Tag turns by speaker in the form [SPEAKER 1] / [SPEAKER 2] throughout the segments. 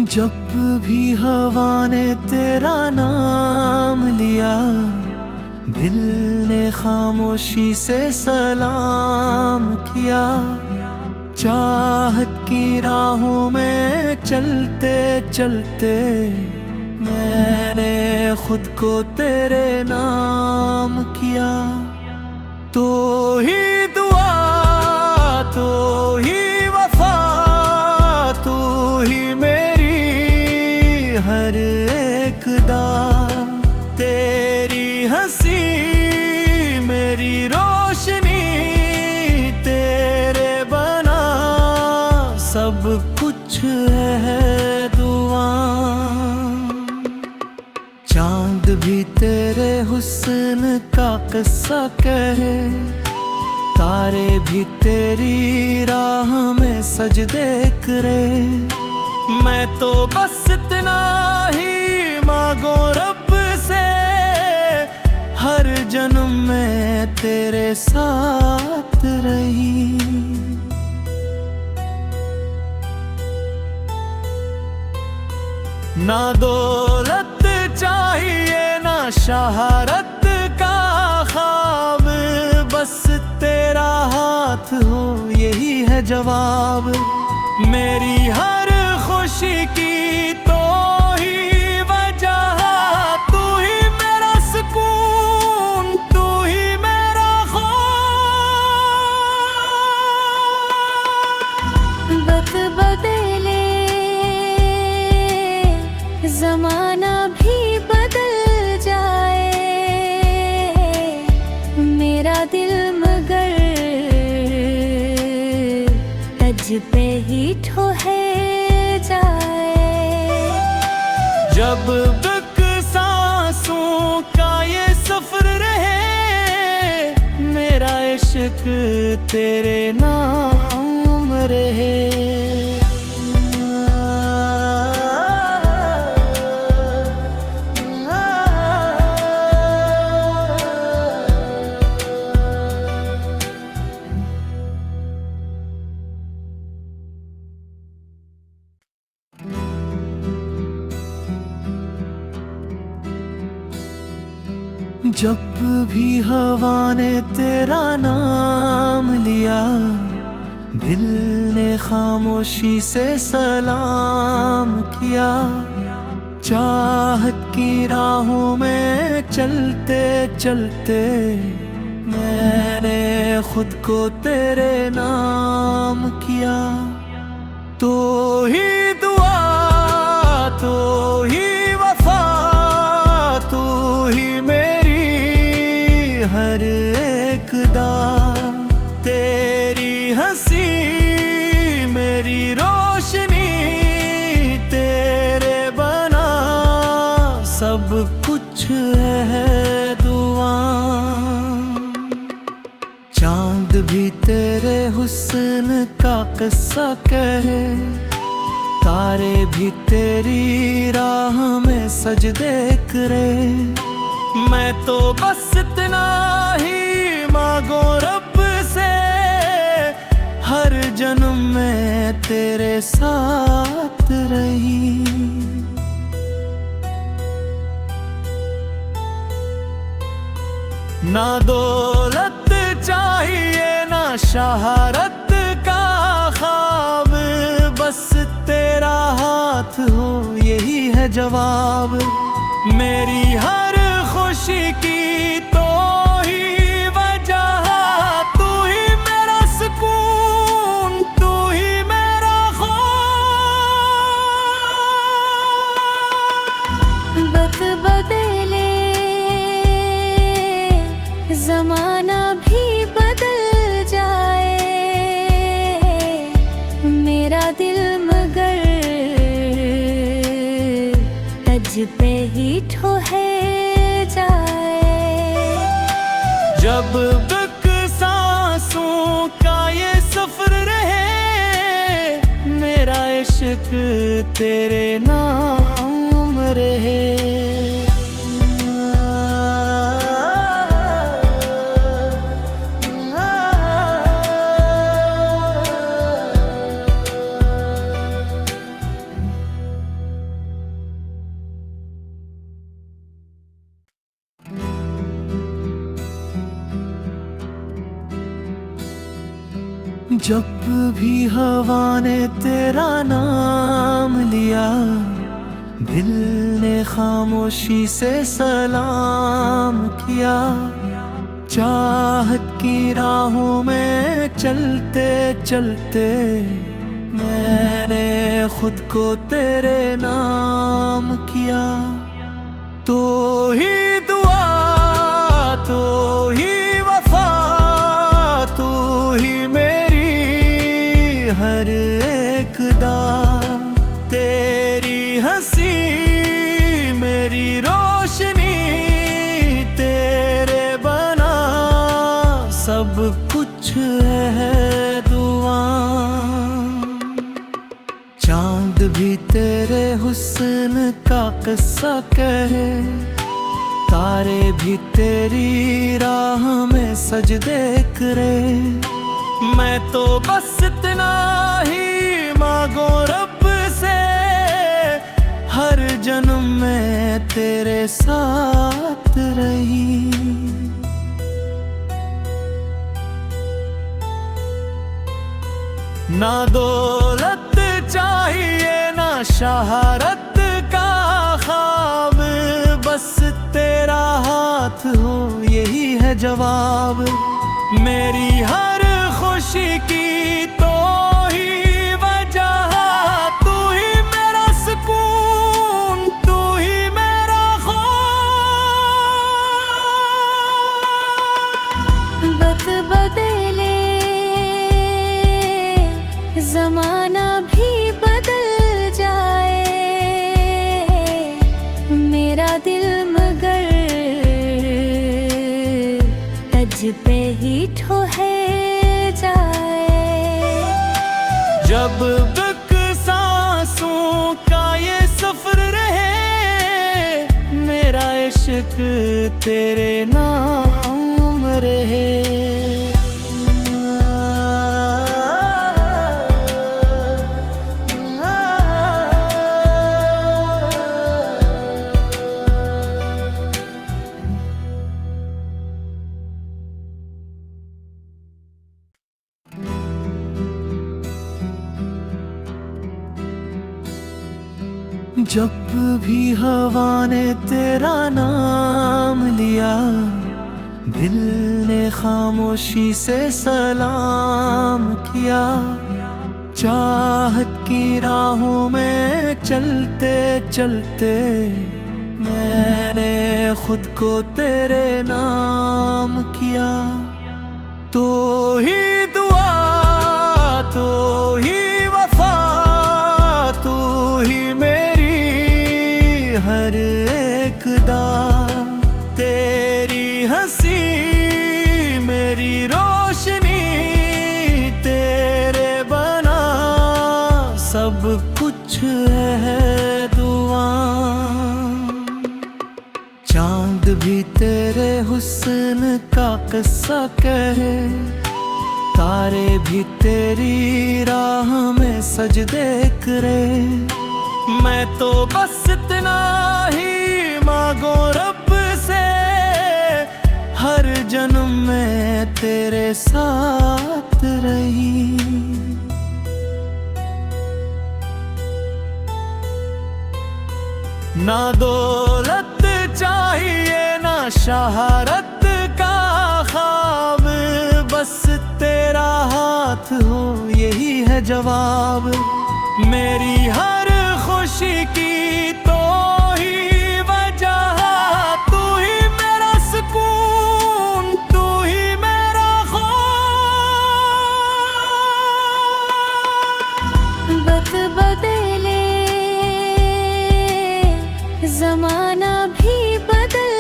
[SPEAKER 1] जब भी हवा ने तेरा नाम लिया, दिल ने खामोशी से सलाम किया। चाहत की राहों में चलते चलते मैंने खुद को तेरे नाम किया। तो ही दुआ, तो ही वफा, तू ही मेरी हर एक दाम। तेरी हंसी मेरी रोशनी, तेरे बना सब कुछ है दुआ। चांद भी तेरे हुस्न का किस्सा कहे, तारे भी तेरी राह में सजदे करे। मैं तो बस इतना ही मांगो रब से, हर जन्म में तेरे साथ रही। ना दौलत चाहिए ना शहरत का ख्वाब, बस तेरा हाथ हो यही है जवाब। मेरी हर खुशी की तो ही वजह, तू ही मेरा सुकून, तू ही मेरा खौफ।
[SPEAKER 2] वक्त बदले जमाना भी बदल जाए, मेरा दिल मगर तज पे ही ठोहे जाए।
[SPEAKER 1] जब तक सांसों का ये सफर रहे, मेरा इश्क तेरे नाम रहे। जब भी हवा ने तेरा नाम लिया, दिल ने खामोशी से सलाम किया। चाहत की राहों में चलते चलते मैंने खुद को तेरे नाम किया। तो ही दुआ, तो ही वफा, तू ही मेरी हर एक दाम। तेरी हंसी मेरी रोशनी, तेरे बना सब कुछ है दुआ। चांद भी तेरे हुस्न का किस्सा कहे, तारे भी तेरी राह में सजदे करे। मैं तो बस इतना ही मांगो रब से, हर जन्म में तेरे साथ रही। ना दौलत चाहिए ना शहरत का ख्वाब, बस तेरा हाथ हो यही है जवाब। मेरी हर खुशी की तो ही वजह, तू ही मेरा सुकून, तू ही मेरा खौफ।
[SPEAKER 2] वक्त बदले जमाना भी बदल जाए, मेरा दिल मगर तज पे ही ठोहे जाए।
[SPEAKER 1] जब तक सांसों का ये सफर रहे, मेरा इश्क तेरे नाम रहे। जब भी हवा ने तेरा नाम लिया, दिल ने खामोशी से सलाम किया। चाहत की राहों में चलते चलते मैंने खुद को तेरे नाम किया। तो ही दुआ, तो ही वफा, तू ही मेरी हर एक दा। तेरी हंसी मेरी रोशनी, तेरे बना सब कुछ है दुआ। चांद भी तेरे हुस्न का किस्सा कहे, तारे भी तेरी राह में सजदे करे। मैं तो बस इतना ही मांगो रब से, हर जन्म में तेरे साथ रही। ना दौलत चाहिए ना शहरत का ख्वाब, बस तेरा हाथ हो यही है जवाब। मेरी हर खुशी की तो ही वजह, तू ही मेरा सुकून, तू ही मेरा खौफ।
[SPEAKER 2] वक्त बदले जमाना भी बदल जाए, मेरा दिल मगर तज पे ही ठोहे जाए।
[SPEAKER 1] जब तक सांसों का ये सफर रहे, मेरा इश्क तेरे नाम रहे। जब भी हवा ने तेरा नाम लिया, दिल ने खामोशी से सलाम किया। चाहत की राहों में चलते चलते मैंने खुद को तेरे नाम किया। तो ही दुआ, तो ही वफा, तू ही मेरी हर एक दा। तेरी हंसी मेरी रोशनी, तेरे बना सब कुछ है दुआ। चांद भी तेरे हुस्न का किस्सा कहे, तारे भी तेरी राह में सजदे करे। मैं तो बस इतना ही मांगो रब से, हर जन्म में तेरे साथ रही। ना दौलत चाहिए ना शहरत का ख्वाब, बस तेरा हाथ हो यही है जवाब। मेरी हर खुशी की तो ही वजह, तू ही मेरा सुकून, तू ही मेरा खौफ।
[SPEAKER 2] वक्त बदले जमाना भी बदल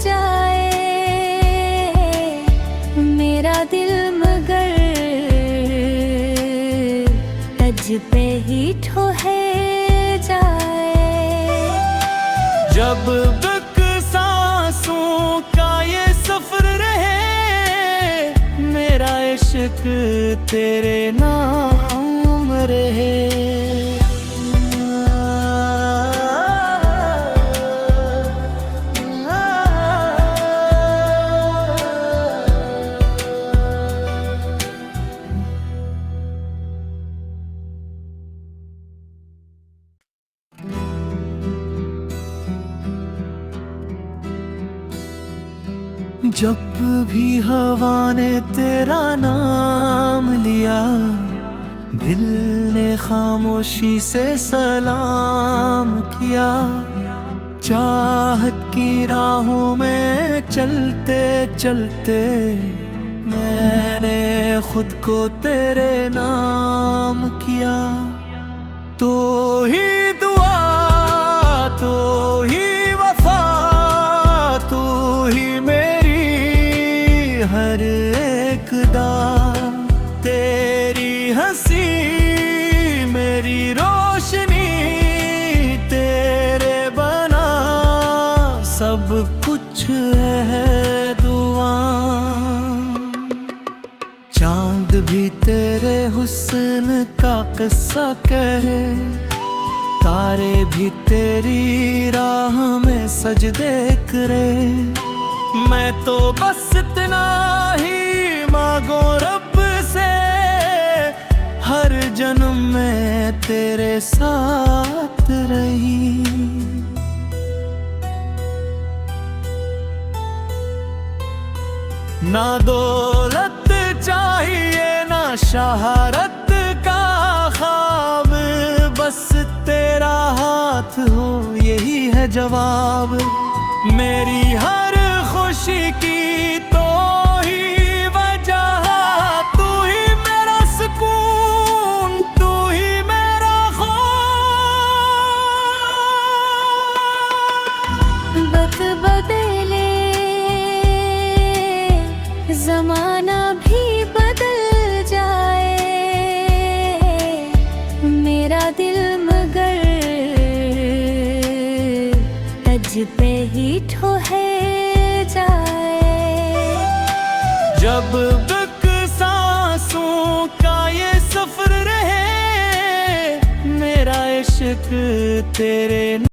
[SPEAKER 2] जाए, मेरा दिल मगर तज पे ही ठोहे जाए।
[SPEAKER 1] जब तक सांसों का ये सफर रहे, मेरा इश्क तेरे नाम रहे। जब भी हवा ने तेरा नाम लिया, दिल ने खामोशी से सलाम किया। चाहत की राहों में चलते चलते मैंने खुद को तेरे नाम किया। तो ही दुआ, तो ही वफा, तू ही मेरी हर एक दा। तेरी हंसी मेरी रोशनी, तेरे बना सब कुछ है दुआ। चांद भी तेरे हुस्न का किस्सा कहे, तारे भी तेरी राह में सजदे करे। मैं तो बस इतना ही मांगो रब से, हर जन्म में तेरे साथ रही। ना दौलत चाहिए ना शहरत का ख्वाब, बस तेरा हाथ हो यही है जवाब। मेरी हर खुशी की तो ही वजह, तू ही मेरा सुकून, तू ही मेरा खौफ।
[SPEAKER 2] वक्त बदले जमाना भी बदल जाए, मेरा दिल मगर तज पे ही ठोहे जाए।
[SPEAKER 1] जब तक सांसों का ये सफर रहे, मेरा इश्क तेरे